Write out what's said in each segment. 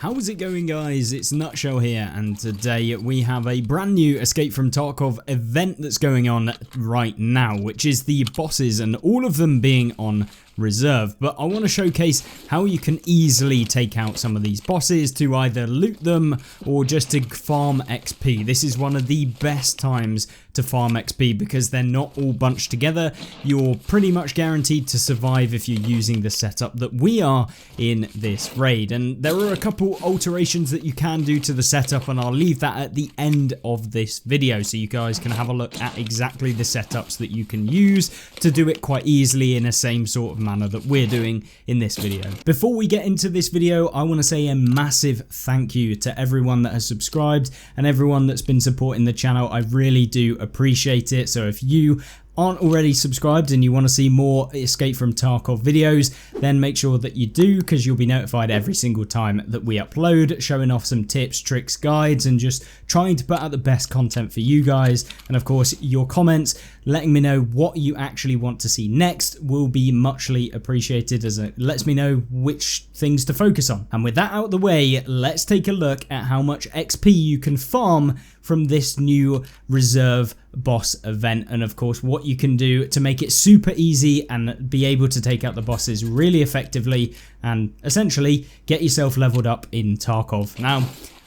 How is it going, guys? It's Nutshell here, and today we have a brand new Escape from Tarkov event that's going on right now, which is the bosses and all of them being on reserve. But I want to showcase how you can easily take out some of these bosses to either loot them or just to farm XP. This is one of the best times to farm XP because they're not all bunched together. You're pretty much guaranteed to survive if you're using the setup that we are in this raid. And there are a couple alterations that you can do to the setup, and I'll leave that at the end of this video so you guys can have a look at exactly the setups that you can use to do it quite easily in the same sort of manner that we're doing in this video. Before we get into this video, I want to say a massive thank you to everyone that has subscribed and everyone that's been supporting the channel. I really do appreciate it. So if you aren't already subscribed and you want to see more Escape from Tarkov videos, then make sure that you do, because you'll be notified every single time that we upload, showing off some tips, tricks, guides, and just trying to put out the best content for you guys. And of course, your comments letting me know what you actually want to see next will be muchly appreciated, as it lets me know which things to focus on. And with that out of the way, let's take a look at how much XP you can farm from this new reserve boss event, and of course what you can do to make it super easy and be able to take out the bosses really effectively and essentially get yourself leveled up in Tarkov. Now,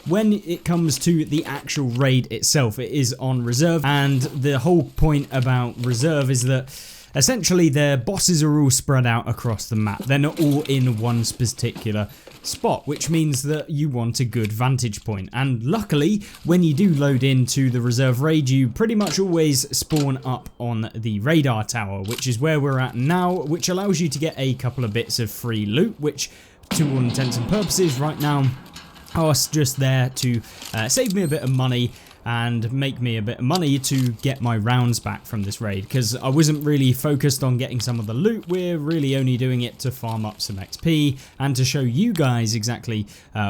when it comes to the actual raid itself, it is on reserve, and the whole point about reserve is that essentially their bosses are all spread out across the map. They're not all in one particular spot, which means that you want a good vantage point. And luckily, when you do load into the reserve raid, you pretty much always spawn up on the radar tower, which is where we're at now, which allows you to get a couple of bits of free loot, which to all intents and purposes right now are just there to save me a bit of money and make me a bit of money to get my rounds back from this raid, because I wasn't really focused on getting some of the loot. We're really only doing it to farm up some XP and to show you guys exactly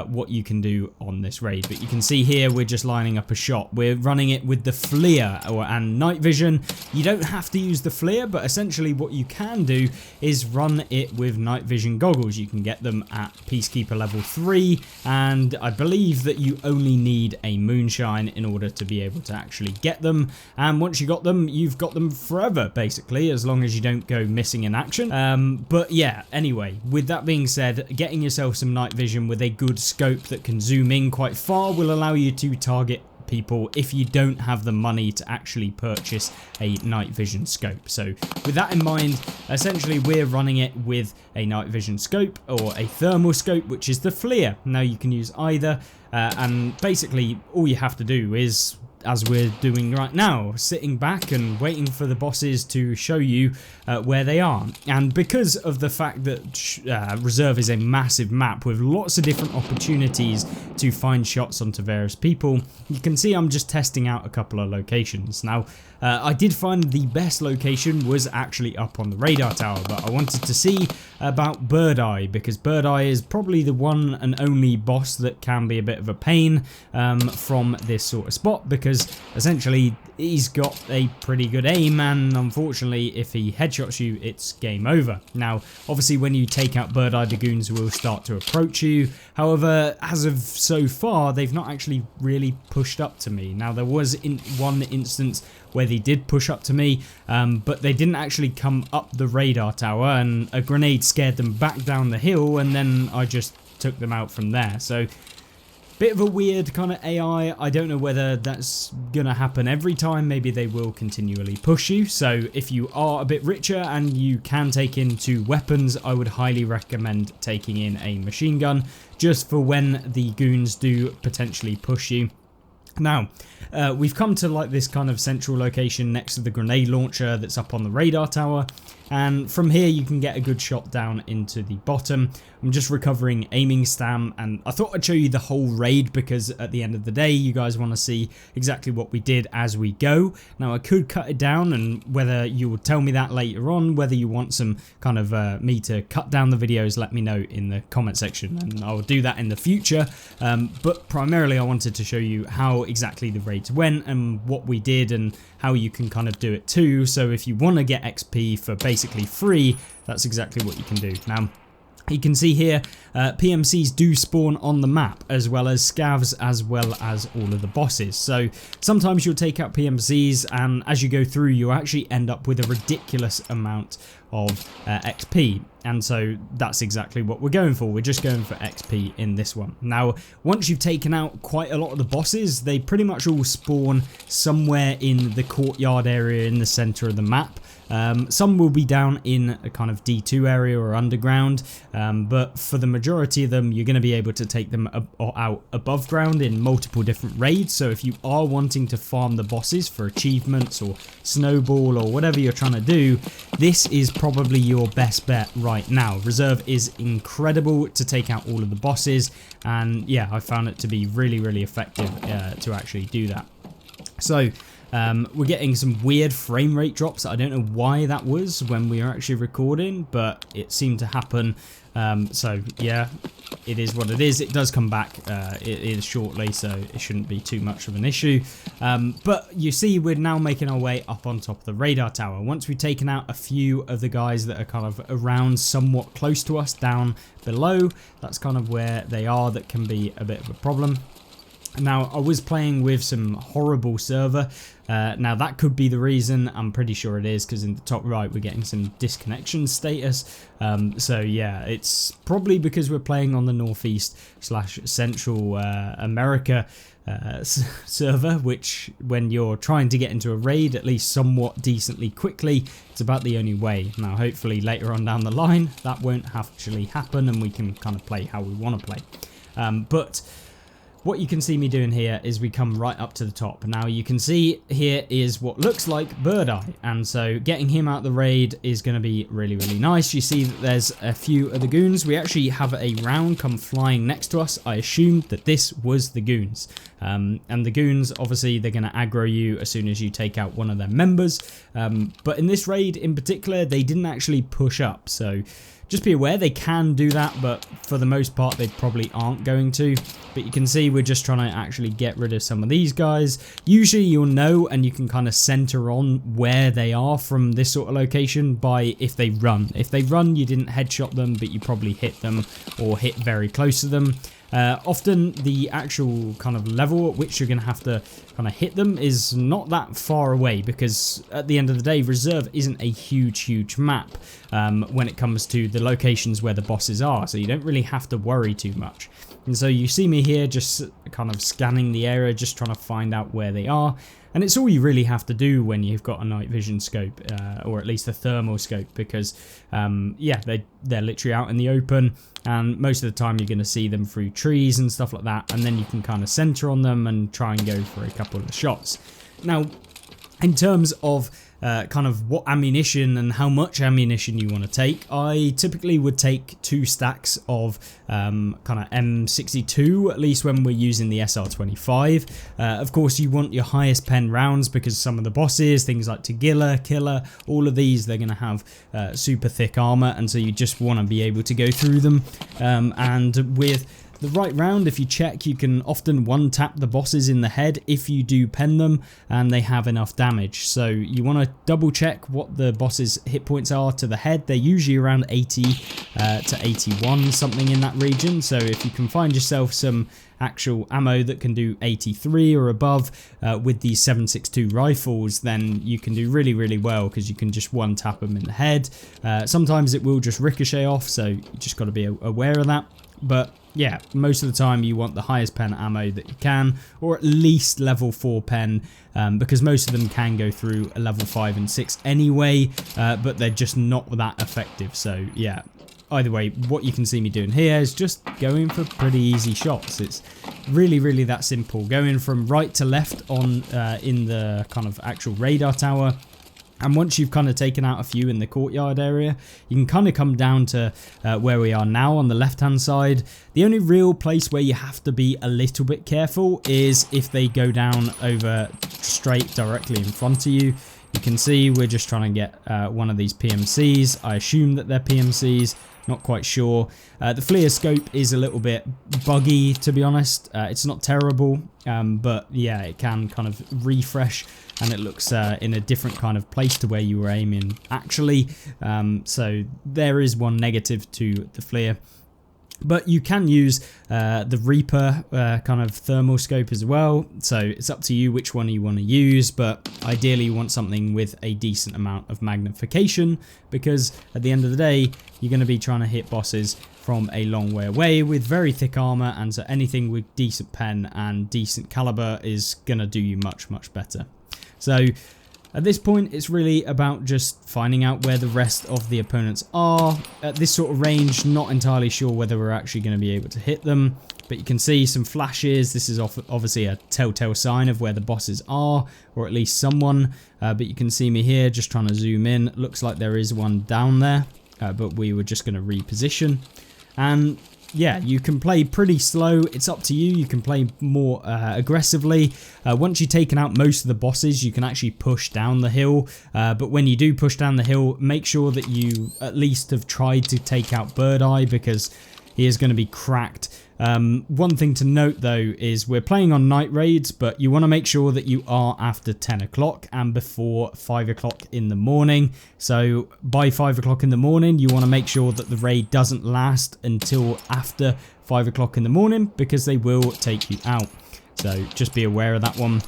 what you can do on this raid. But you can see here we're just lining up a shot. We're running it with the flare and night vision. You don't have to use the flare, but essentially what you can do is run it with night vision goggles. You can get them at Peacekeeper level 3, and I believe that you only need a moonshine in order to be able to actually get them, and once you got them, you've got them forever basically, as long as you don't go missing in action. But yeah, anyway, with that being said, getting yourself some night vision with a good scope that can zoom in quite far will allow you to target people if you don't have the money to actually purchase a night vision scope. So with that in mind, essentially we're running it with a night vision scope or a thermal scope, which is the flare. Now you can use either, and basically all you have to do is, as we're doing right now, sitting back and waiting for the bosses to show you where they are. And because of the fact that reserve is a massive map with lots of different opportunities to find shots onto various people, you can see I'm just testing out a couple of locations. Now, I did find the best location was actually up on the radar tower, but I wanted to see about Bird Eye, because Bird Eye is probably the one and only boss that can be a bit of a pain from this sort of spot, because essentially he's got a pretty good aim, and unfortunately if he headshots you, it's game over. Now obviously when you take out Bird Eye, the goons will start to approach you. However, as of so far, they've not actually really pushed up to me. Now there was in one instance where they did push up to me, but they didn't actually come up the radar tower, and a grenade scared them back down the hill, and then I just took them out from there. So bit of a weird kind of AI. I don't know whether that's gonna happen every time. Maybe they will continually push you. So if you are a bit richer and you can take in 2 weapons, I would highly recommend taking in a machine gun, just for when the goons do potentially push you. Now, we've come to like this kind of central location next to the grenade launcher that's up on the radar tower, and from here you can get a good shot down into the bottom. I'm just recovering aiming stam, and I thought I'd show you the whole raid because at the end of the day you guys want to see exactly what we did as we go. Now I could cut it down, and whether you will tell me that later on, whether you want some kind of me to cut down the videos, let me know in the comment section, and I'll do that in the future. But primarily I wanted to show you how exactly the raids went and what we did and how you can kind of do it too. So if you want to get XP for basically free, that's exactly what you can do. Now You can see here PMCs do spawn on the map, as well as scavs, as well as all of the bosses. So sometimes you'll take out PMCs, and as you go through you actually end up with a ridiculous amount of XP, and so that's exactly what we're going for. We're just going for XP in this one. Now once you've taken out quite a lot of the bosses, they pretty much all spawn somewhere in the courtyard area in the center of the map. Some will be down in a kind of D2 area or underground, but for the majority of them you're going to be able to take them out above ground in multiple different raids. So if you are wanting to farm the bosses for achievements or snowball or whatever you're trying to do, this is probably your best bet right now. Reserve is incredible to take out all of the bosses, and yeah, I found it to be really effective to actually do that. So we're getting some weird frame rate drops. I don't know why that was when we were actually recording, but it seemed to happen. So yeah, it is what it is. It does come back it is shortly, so it shouldn't be too much of an issue. But you see, we're now making our way up on top of the radar tower. Once we've taken out a few of the guys that are kind of around somewhat close to us down below, that's kind of where they are. That can be a bit of a problem. Now, I was playing with some horrible server. Now, that could be the reason. I'm pretty sure it is, because in the top right, we're getting some disconnection status. So, yeah, it's probably because we're playing on the Northeast / Central America server, which when you're trying to get into a raid at least somewhat decently quickly, it's about the only way. Now, hopefully later on down the line, that won't actually happen and we can kind of play how we want to play. But what you can see me doing here is we come right up to the top. Now you can see here is what looks like Bird Eye, and so getting him out the raid is going to be really nice. You see that there's a few of the goons. We actually have a round come flying next to us. I assumed that this was the goons, and the goons, obviously they're going to aggro you as soon as you take out one of their members, but in this raid in particular they didn't actually push up, so just be aware they can do that, but for the most part they probably aren't going to. But you can see we're just trying to actually get rid of some of these guys. Usually you'll know, and you can kind of center on where they are from this sort of location by if they run. If they run, you didn't headshot them, but you probably hit them or hit very close to them. Often the actual kind of level at which you're going to have to kind of hit them is not that far away, because at the end of the day, Reserve isn't a huge map when it comes to the locations where the bosses are, so you don't really have to worry too much. And so you see me here just kind of scanning the area, just trying to find out where they are. And it's all you really have to do when you've got a night vision scope, or at least a thermal scope, because yeah, they're literally out in the open, and most of the time you're going to see them through trees and stuff like that, and then you can kind of center on them and try and go for a couple of shots. Now, in terms of kind of what ammunition and how much ammunition you want to take, I typically would take 2 stacks of kind of M62, at least when we're using the SR25. Of course, you want your highest pen rounds, because some of the bosses, things like Tagilla, Killer, all of these, they're going to have super thick armor, and so you just want to be able to go through them. And with the right round, if you check, you can often one-tap the bosses in the head if you do pen them and they have enough damage. So you want to double check what the boss's hit points are to the head. They're usually around 80 to 81, something in that region. So if you can find yourself some actual ammo that can do 83 or above with these 7.62 rifles, then you can do really well, because you can just one tap them in the head. Sometimes it will just ricochet off, so you just got to be aware of that. But yeah, most of the time you want the highest pen ammo that you can, or at least level 4 pen, because most of them can go through a level 5 and 6 anyway, but they're just not that effective. So yeah, either way, what you can see me doing here is just going for pretty easy shots. It's really that simple, going from right to left on in the kind of actual radar tower. And once you've kind of taken out a few in the courtyard area, you can kind of come down to where we are now on the left-hand side. The only real place where you have to be a little bit careful is if they go down over straight directly in front of you. You can see we're just trying to get one of these PMCs. I assume that they're PMCs, not quite sure. The FLIR scope is a little bit buggy, to be honest. It's not terrible, but yeah, it can kind of refresh and it looks in a different kind of place to where you were aiming actually. So there is one negative to the FLIR. But you can use the Reaper kind of thermal scope as well, so it's up to you which one you want to use, but ideally you want something with a decent amount of magnification, because at the end of the day you're going to be trying to hit bosses from a long way away with very thick armor, and so anything with decent pen and decent caliber is going to do you much better. So at this point, it's really about just finding out where the rest of the opponents are. At this sort of range, not entirely sure whether we're actually going to be able to hit them, but you can see some flashes. This is obviously a telltale sign of where the bosses are, or at least someone. But you can see me here just trying to zoom in. Looks like there is one down there, but we were just going to reposition. And yeah, you can play pretty slow. It's up to you. You can play more aggressively. Once you've taken out most of the bosses, you can actually push down the hill. But when you do push down the hill, make sure that you at least have tried to take out Bird Eye, because he is going to be cracked. One thing to note though is we're playing on night raids, but you want to make sure that you are after 10 o'clock and before 5 o'clock in the morning. So by 5 o'clock in the morning, you want to make sure that the raid doesn't last until after 5 o'clock in the morning, because they will take you out. So just be aware of that one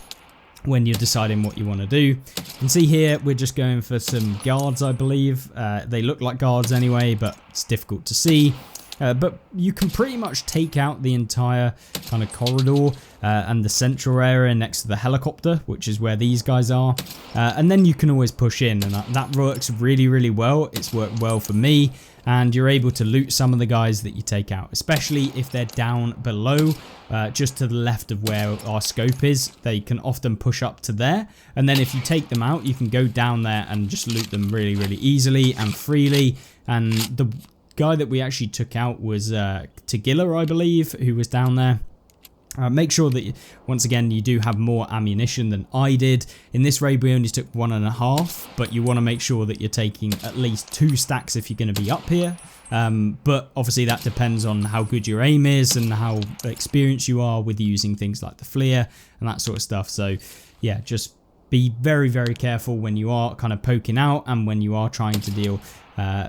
when you're deciding what you want to do. You can see here we're just going for some guards, I believe. They look like guards anyway, but it's difficult to see. But you can pretty much take out the entire kind of corridor and the central area next to the helicopter, which is where these guys are. And then you can always push in, and that works really well. It's worked well for me, and you're able to loot some of the guys that you take out, especially if they're down below, just to the left of where our scope is. They can often push up to there, and then if you take them out, you can go down there and just loot them really easily and freely. And the guy that we actually took out was Tagilla, I believe, who was down there. Make sure that, once again, you do have more ammunition than I did. In this raid, we only took 1.5, but you want to make sure that you're taking at least 2 stacks if you're going to be up here. But obviously that depends on how good your aim is and how experienced you are with using things like the FLIR and that sort of stuff. So yeah, just be very careful when you are kind of poking out and when you are trying to deal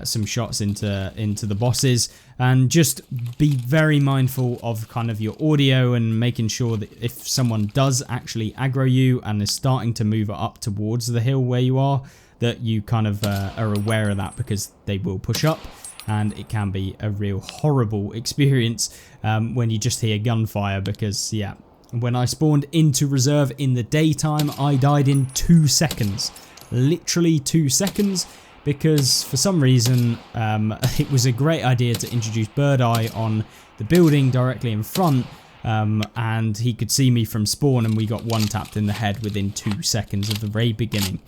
some shots into the bosses, and just be very mindful of kind of your audio and making sure that if someone does actually aggro you and is starting to move up towards the hill where you are, that you kind of are aware of that, because they will push up and it can be a real horrible experience when you just hear gunfire. Because yeah, when I spawned into reserve in the daytime, I died in 2 seconds, literally 2 seconds. Because for some reason, it was a great idea to introduce Bird Eye on the building directly in front, and he could see me from spawn, and we got one tapped in the head within 2 seconds of the raid beginning.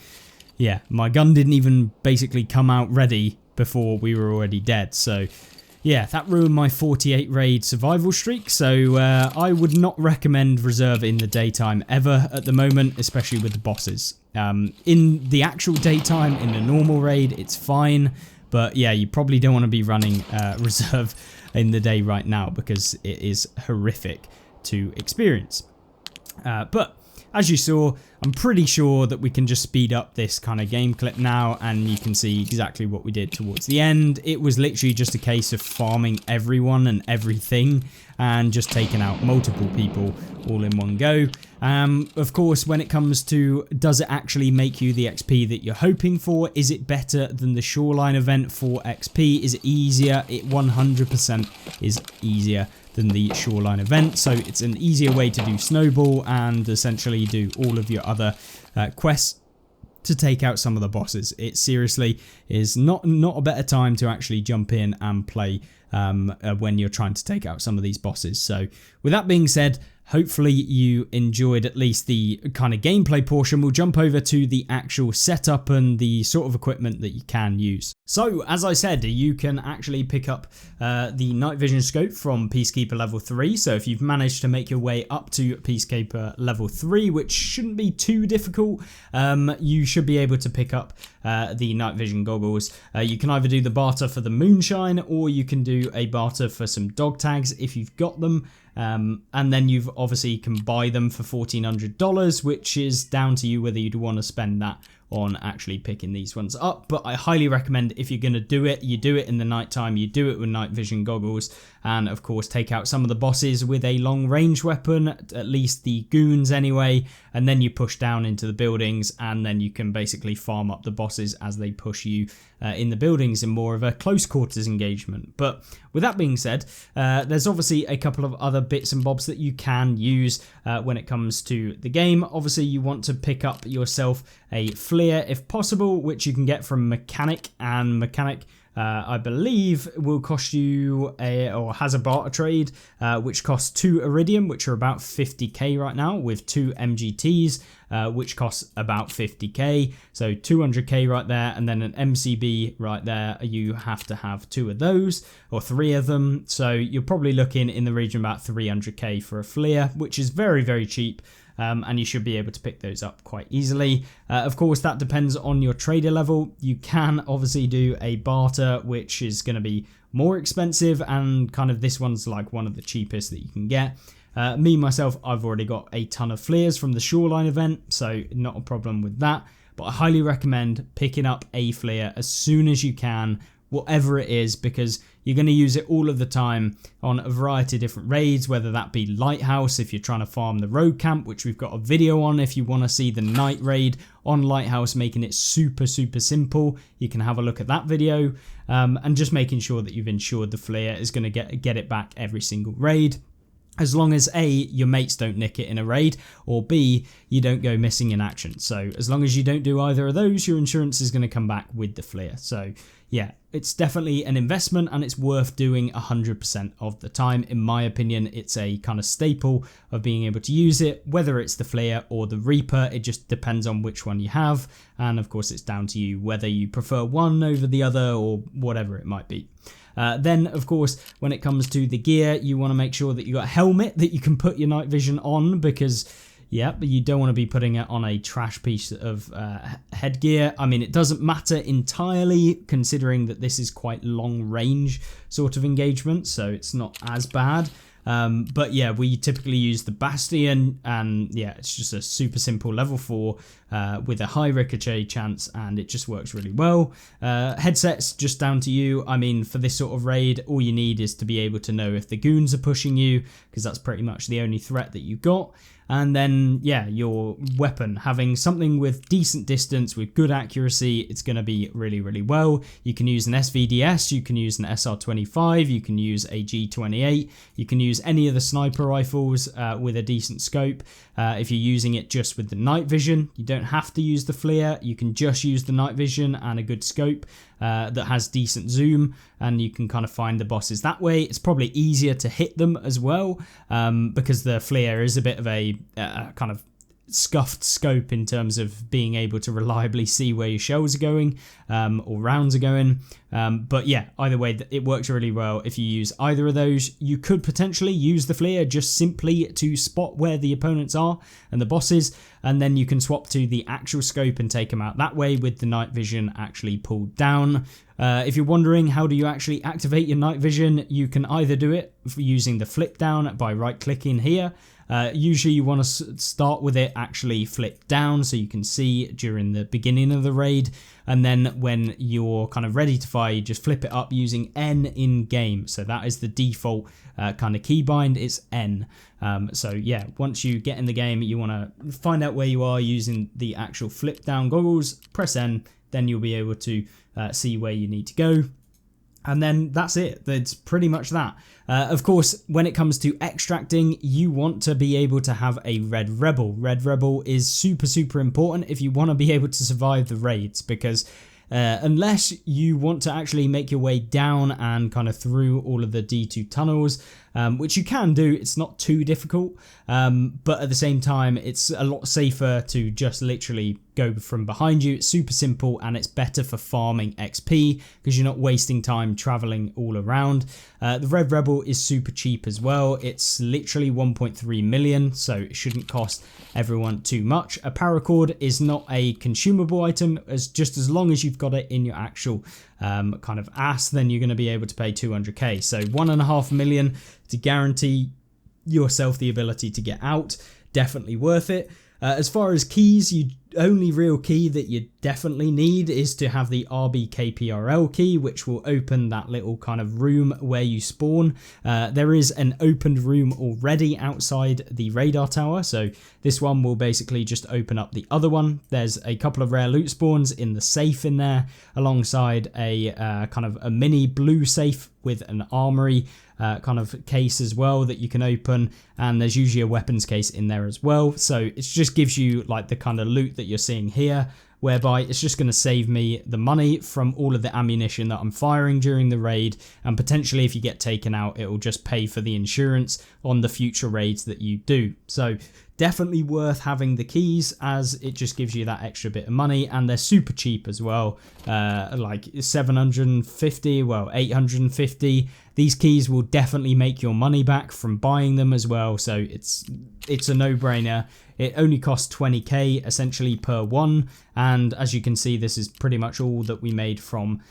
Yeah, my gun didn't even basically come out ready before we were already dead. So yeah, that ruined my 48 raid survival streak. So I would not recommend reserve in the daytime ever at the moment, especially with the bosses. In the actual daytime, in the normal raid, it's fine. But yeah, you probably don't want to be running reserve in the day right now, because it is horrific to experience. But as you saw, I'm pretty sure that we can just speed up this kind of game clip now, and you can see exactly what we did towards the end. It was literally just a case of farming everyone and everything and just taking out multiple people all in one go. Of course, when it comes to, does it actually make you the XP that you're hoping for? Is it better than the Shoreline event for XP? Is it easier? It 100% is easier than the Shoreline event. So it's an easier way to do Snowball and essentially do all of your other quests to take out some of the bosses. It seriously is not a better time to actually jump in and play when you're trying to take out some of these bosses. So with that being said, hopefully you enjoyed at least the kind of gameplay portion. We'll jump over to the actual setup and the sort of equipment that you can use. So, as I said, you can actually pick up the night vision scope from Peacekeeper level 3. So if you've managed to make your way up to Peacekeeper level 3, which shouldn't be too difficult, you should be able to pick up the night vision goggles. You can either do the barter for the moonshine, or you can do a barter for some dog tags if you've got them. And then you've obviously can buy them for $1,400, which is down to you whether you'd want to spend that on actually picking these ones up. But I highly recommend, if you're going to do it, you do it in the night time, you do it with night vision goggles, and of course take out some of the bosses with a long range weapon, at least the goons anyway, and then you push down into the buildings, and then you can basically farm up the bosses as they push you in the buildings in more of a close quarters engagement. But with that being said, there's obviously a couple of other bits and bobs that you can use when it comes to the game. Obviously you want to pick up yourself a flare if possible, which you can get from Mechanic, and Mechanic I believe will cost you or has a barter trade which costs 2 iridium, which are about 50k right now, with 2 MGTs which costs about 50k, so 200k right there, and then an MCB right there. You have to have 2 of those or 3 of them, so you're probably looking in the region about 300k for a flare, which is very, very cheap. And you should be able to pick those up quite easily. Of course, that depends on your trader level. You can obviously do a barter, which is going to be more expensive, and kind of this one's like one of the cheapest that you can get. Me, myself, I've already got a ton of flares from the Shoreline event, so not a problem with that. But I highly recommend picking up a flare as soon as you can, whatever it is, because you're going to use it all of the time on a variety of different raids, whether that be Lighthouse if you're trying to farm the road camp, which we've got a video on. If you want to see the night raid on Lighthouse, making it super, super simple, you can have a look at that video, and just making sure that you've ensured the flare is going to get it back every single raid. As long as A, your mates don't nick it in a raid, or B, you don't go missing in action. So as long as you don't do either of those, your insurance is going to come back with the flare. So yeah, it's definitely an investment, and it's worth doing 100% of the time. In my opinion, it's a kind of staple of being able to use it, whether it's the flare or the Reaper. It just depends on which one you have. And of course, it's down to you whether you prefer one over the other or whatever it might be. Then, of course, when it comes to the gear, you want to make sure that you got a helmet that you can put your night vision on, because, yeah, but you don't want to be putting it on a trash piece of headgear. I mean, it doesn't matter entirely, considering that this is quite long range sort of engagement, so it's not as bad. But yeah, we typically use the Bastion, and yeah, it's just a super simple level 4 with a high ricochet chance, and it just works really well. Headsets, just down to you. I mean, for this sort of raid, all you need is to be able to know if the goons are pushing you, because that's pretty much the only threat that you've got. And then, yeah, your weapon, having something with decent distance, with good accuracy, it's going to be really, really well. You can use an SVDS, you can use an SR25, you can use a G28, you can use any of the sniper rifles with a decent scope. If you're using it just with the night vision, you don't have to use the flare, you can just use the night vision and a good scope that has decent zoom, and you can kind of find the bosses that way. It's probably easier to hit them as well, because the flare is a bit of a kind of scuffed scope in terms of being able to reliably see where your shells are going or rounds are going. But yeah, either way, it works really well. If you use either of those, you could potentially use the flare just simply to spot where the opponents are and the bosses, and then you can swap to the actual scope and take them out that way with the night vision actually pulled down. If you're wondering how do you actually activate your night vision, you can either do it using the flip down by right clicking here. Usually you want to start with it actually flipped down so you can see during the beginning of the raid, and then when you're kind of ready to fire, you just flip it up using N in game. So that is the default kind of keybind, it's N. So yeah, once you get in the game, you want to find out where you are using the actual flip down goggles, press N, then you'll be able to see where you need to go. And then that's it. That's pretty much that. Of course, when it comes to extracting, you want to be able to have a Red Rebel. Red Rebel is super, super important if you want to be able to survive the raids, because unless you want to actually make your way down and kind of through all of the D2 tunnels, which you can do. It's not too difficult, but at the same time, it's a lot safer to just literally go from behind you. It's super simple and it's better for farming XP because you're not wasting time traveling all around. The Red Rebel is super cheap as well. It's literally 1.3 million, so it shouldn't cost everyone too much. A paracord is not a consumable item, just as long as you've got it in your actual kind of ass, then you're going to be able to pay 200k. So 1.5 million to guarantee yourself the ability to get out. Definitely worth it. As far as keys, you only real key that you definitely need is to have the RBKPRL key, which will open that little kind of room where you spawn. There is an opened room already outside the radar tower, so this one will basically just open up the other one. There's a couple of rare loot spawns in the safe in there, alongside a kind of a mini blue safe with an armory kind of case as well that you can open, and there's usually a weapons case in there as well. So it just gives you like the kind of loot that you're seeing here, whereby it's just going to save me the money from all of the ammunition that I'm firing during the raid, and potentially if you get taken out, it will just pay for the insurance on the future raids that you do. So definitely worth having the keys, as it just gives you that extra bit of money, and they're super cheap as well, like 750, well 850. These keys will definitely make your money back from buying them as well, so it's a no-brainer. It only costs 20k essentially per one, and as you can see, this is pretty much all that we made from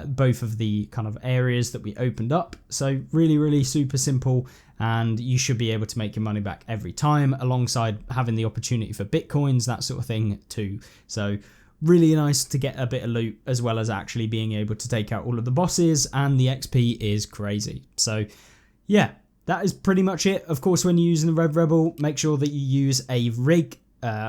both of the kind of areas that we opened up. So really super simple, and you should be able to make your money back every time, alongside having the opportunity for bitcoins, that sort of thing too. So really nice to get a bit of loot, as well as actually being able to take out all of the bosses, and the XP is crazy. So yeah, that is pretty much it. Of course, when you're using the Red Rebel, make sure that you use a rig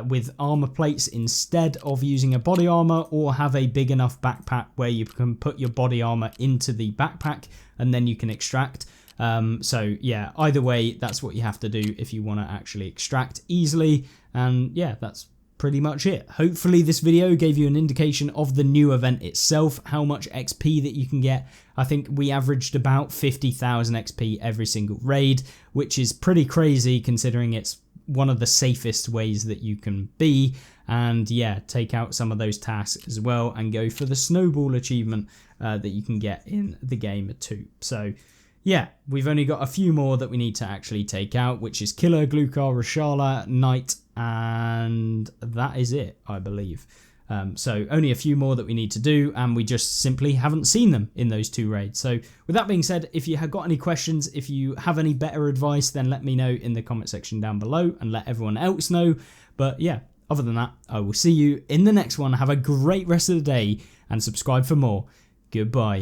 with armor plates instead of using a body armor, or have a big enough backpack where you can put your body armor into the backpack and then you can extract. So yeah, either way, that's what you have to do if you want to actually extract easily. And yeah, that's pretty much it. Hopefully this video gave you an indication of the new event itself, how much XP that you can get. I think we averaged about 50,000 XP every single raid, which is pretty crazy considering it's one of the safest ways that you can be. And yeah, take out some of those tasks as well and go for the snowball achievement that you can get in the game too. So yeah, we've only got a few more that we need to actually take out, which is Killer, Glukar, Rashala, Knight, and that is it, I believe. So only a few more that we need to do, and we just simply haven't seen them in those two raids. So with that being said, if you have got any questions, if you have any better advice, then let me know in the comment section down below and let everyone else know. But yeah, other than that, I will see you in the next one. Have a great rest of the day and subscribe for more. Goodbye.